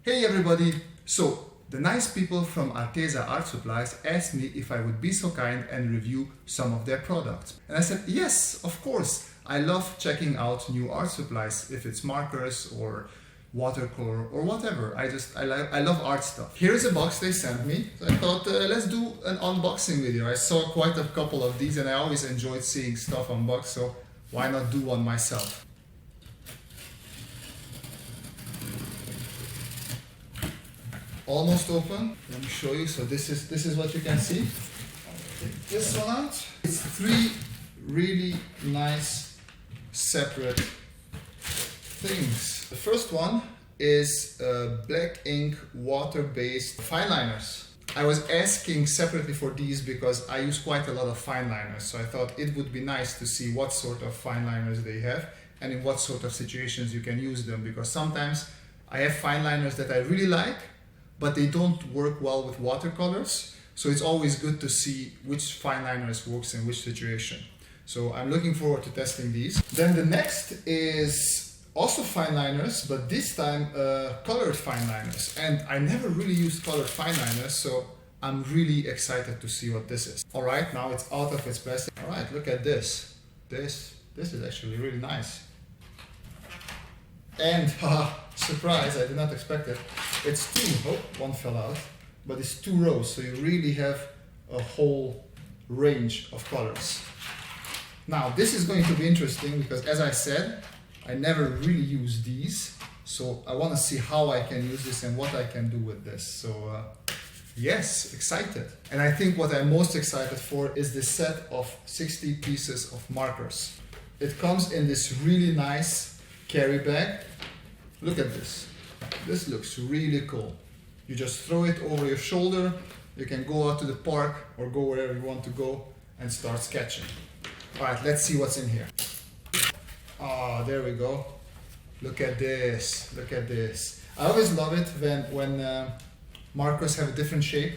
Hey everybody! So, the nice people from Arteza Art Supplies asked me if I would be so kind and review some of their products. And I said, yes, of course. I love checking out new art supplies, if it's markers or watercolor or whatever. I love art stuff. Here's a box they sent me. So I thought, let's do an unboxing video. I saw quite a couple of these and I always enjoyed seeing stuff unboxed, so why not do one myself? Almost open. Let me show you. So this is what you can see. Take this one out. It's three really nice separate things. The first one is black ink water-based fine liners. I was asking separately for these because I use quite a lot of fine liners, so I thought it would be nice to see what sort of fine liners they have and in what sort of situations you can use them, because sometimes I have fine liners that I really like, but they don't work well with watercolors. So it's always good to see which fine liners works in which situation. So I'm looking forward to testing these. Then the next is also fine liners, but this time colored fine liners. And I never really used colored fine liners, so I'm really excited to see what this is. All right, now it's out of its plastic. All right, look at this. This is actually really nice. And surprise, I did not expect it. It's one fell out, but it's 2 rows, so you really have a whole range of colors. Now, this is going to be interesting because, as I said, I never really use these, so I want to see how I can use this and what I can do with this. So, yes, excited. And I think what I'm most excited for is this set of 60 pieces of markers. It comes in this really nice carry bag. Look at this. This looks really cool. You just throw it over your shoulder. You can go out to the park or go wherever you want to go and start sketching. All right, let's see what's in here. Ah, there we go. Look at this. Look at this. I always love it when markers have a different shape.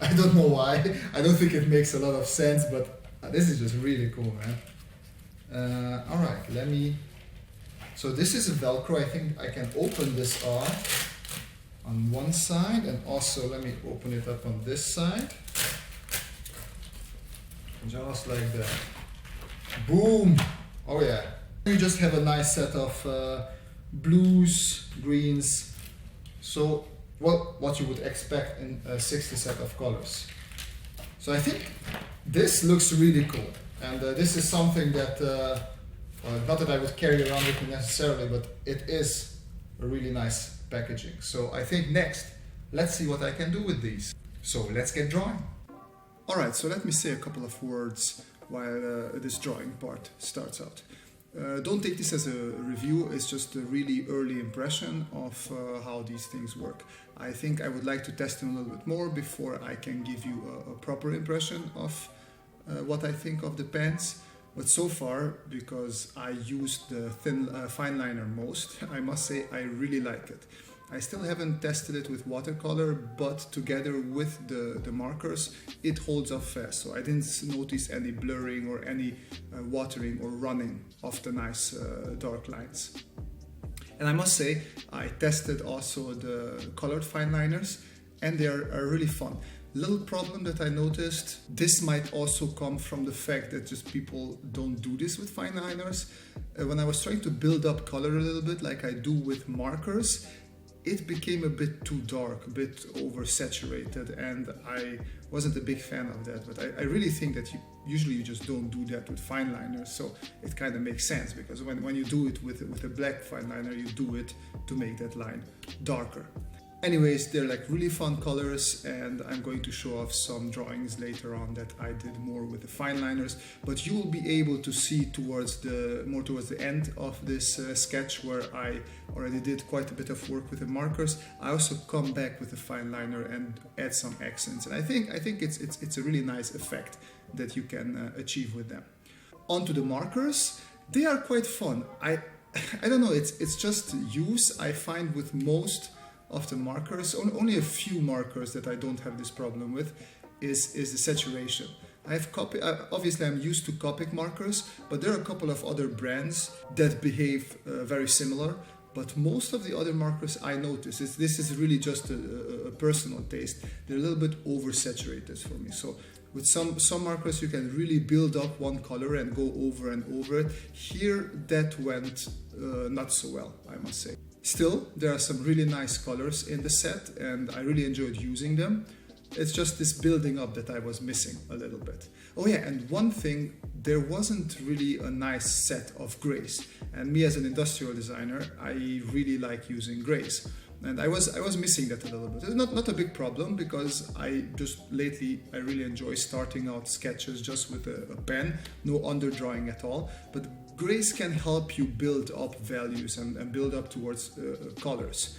I don't know why. I don't think it makes a lot of sense, but this is just really cool, man. All right, let me... So this is a Velcro. I think I can open this off on one side, and also let me open it up on this side. Just like that. Boom! Oh yeah. You just have a nice set of blues, greens. So what you would expect in a 60 set of colors. So I think this looks really cool. And this is something that not that I would carry around with me necessarily, but it is a really nice packaging. So I think next, let's see what I can do with these. So let's get drawing. All right, so let me say a couple of words while this drawing part starts out. Don't take this as a review, it's just a really early impression of how these things work. I think I would like to test them a little bit more before I can give you a proper impression of what I think of the pens. But so far, because I used the fine liner most, I must say I really like it. I still haven't tested it with watercolor, but together with the markers, it holds up fast. So I didn't notice any blurring or any watering or running of the nice dark lines. And I must say, I tested also the colored fine liners, and they are really fun. Little problem that I noticed, this might also come from the fact that just people don't do this with fine liners. When I was trying to build up color a little bit like I do with markers, it became a bit too dark, a bit oversaturated, and I wasn't a big fan of that. But I really think that usually you just don't do that with fine liners, so it kind of makes sense, because when you do it with a black fine liner, you do it to make that line darker. Anyways, they're like really fun colors, and I'm going to show off some drawings later on that I did more with the fine liners, but you will be able to see towards the end of this sketch, where I already did quite a bit of work with the markers. I also come back with the fine liner and add some accents, and I think it's a really nice effect that you can achieve with them. Onto the markers, they are quite fun. I don't know, it's just use. I find with most of the markers, only a few markers that I don't have this problem with, is the saturation. Obviously I'm used to Copic markers, but there are a couple of other brands that behave very similar, but most of the other markers I notice, this is really just a personal taste, they're a little bit oversaturated for me. So with some markers you can really build up one color and go over and over it. Here that went not so well, I must say. Still, there are some really nice colors in the set and I really enjoyed using them. It's just this building up that I was missing a little bit. Oh yeah, and one thing, there wasn't really a nice set of grays. And me as an industrial designer, I really like using grays. And I was missing that a little bit. It's not a big problem because I really enjoy starting out sketches just with a pen, no underdrawing at all. But grays can help you build up values and build up towards colors.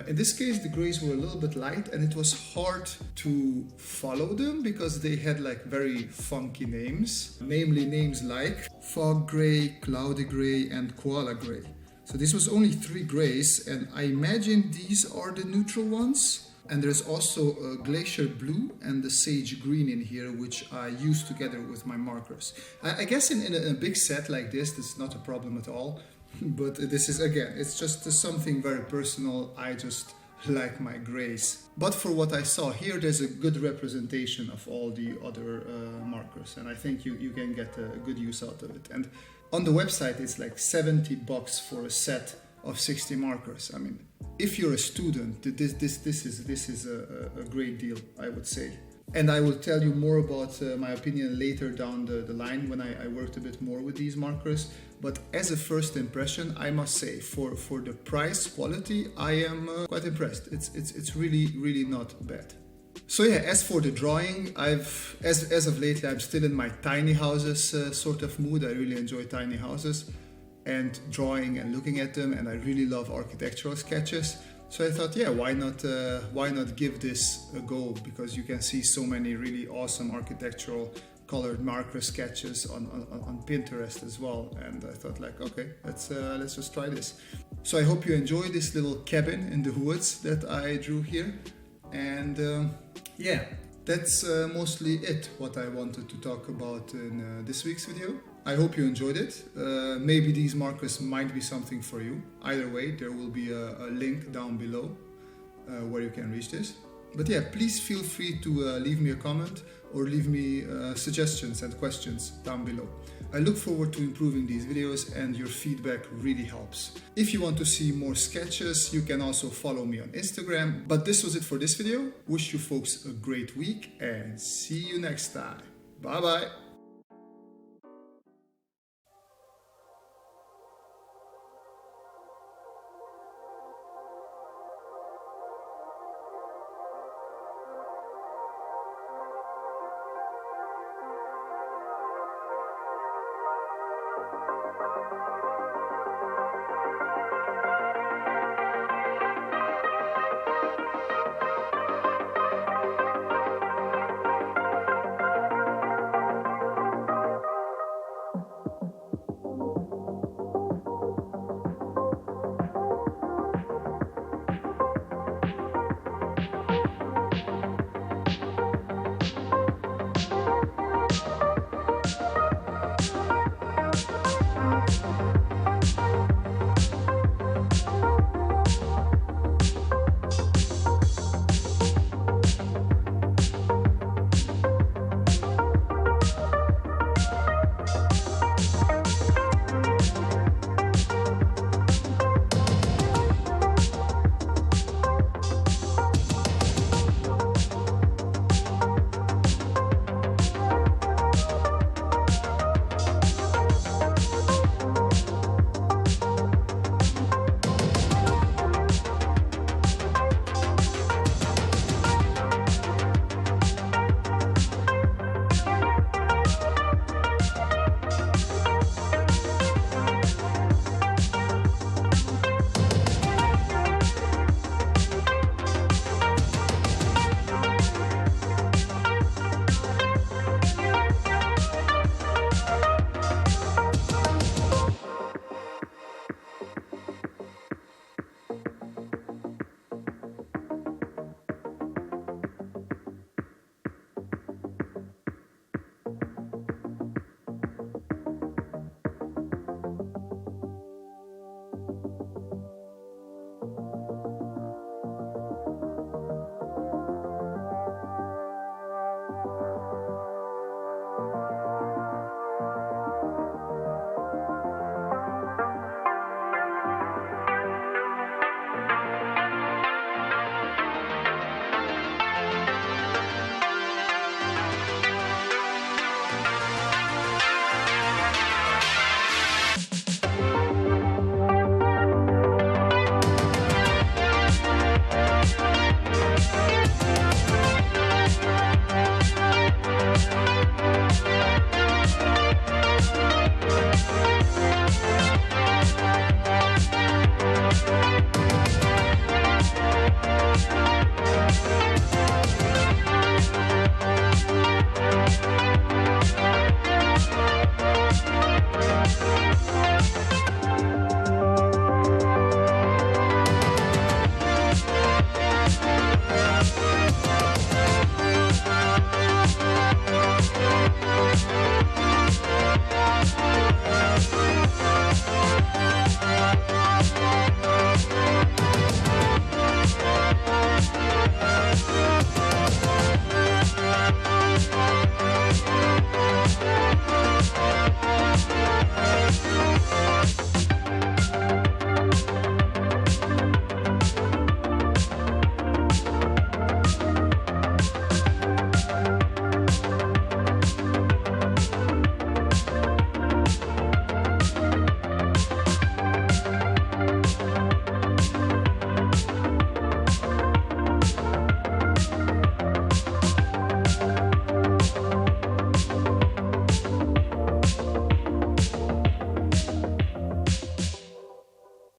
In this case, the grays were a little bit light and it was hard to follow them because they had like very funky names, namely names like fog gray, cloudy gray and koala gray. So this was only 3 grays and I imagine these are the neutral ones. And there's also a glacier blue and the sage green in here, which I use together with my markers. I guess in a big set like this is not a problem at all. But this is, again, it's just something very personal. I just like my grays. But for what I saw here, there's a good representation of all the other markers. And I think you can get a good use out of it. And on the website, it's like $70 for a set of 60 markers. I mean, if you're a student, this is a great deal, I would say. And I will tell you more about my opinion later down the line when I worked a bit more with these markers. But as a first impression, I must say, for the price quality, I am quite impressed. It's really not bad. So yeah, as for the drawing, as of lately, I'm still in my tiny houses sort of mood. I really enjoy tiny houses and drawing and looking at them, and I really love architectural sketches. So I thought, yeah, why not give this a go? Because you can see so many really awesome architectural colored marker sketches on Pinterest as well. And I thought like, okay, let's just try this. So I hope you enjoy this little cabin in the woods that I drew here. And yeah, that's mostly it, what I wanted to talk about in this week's video. I hope you enjoyed it. Maybe these markers might be something for you. Either way, there will be a link down below where you can reach this. But yeah, please feel free to leave me a comment or leave me suggestions and questions down below. I look forward to improving these videos and your feedback really helps. If you want to see more sketches, you can also follow me on Instagram. But this was it for this video. Wish you folks a great week and see you next time. Bye bye.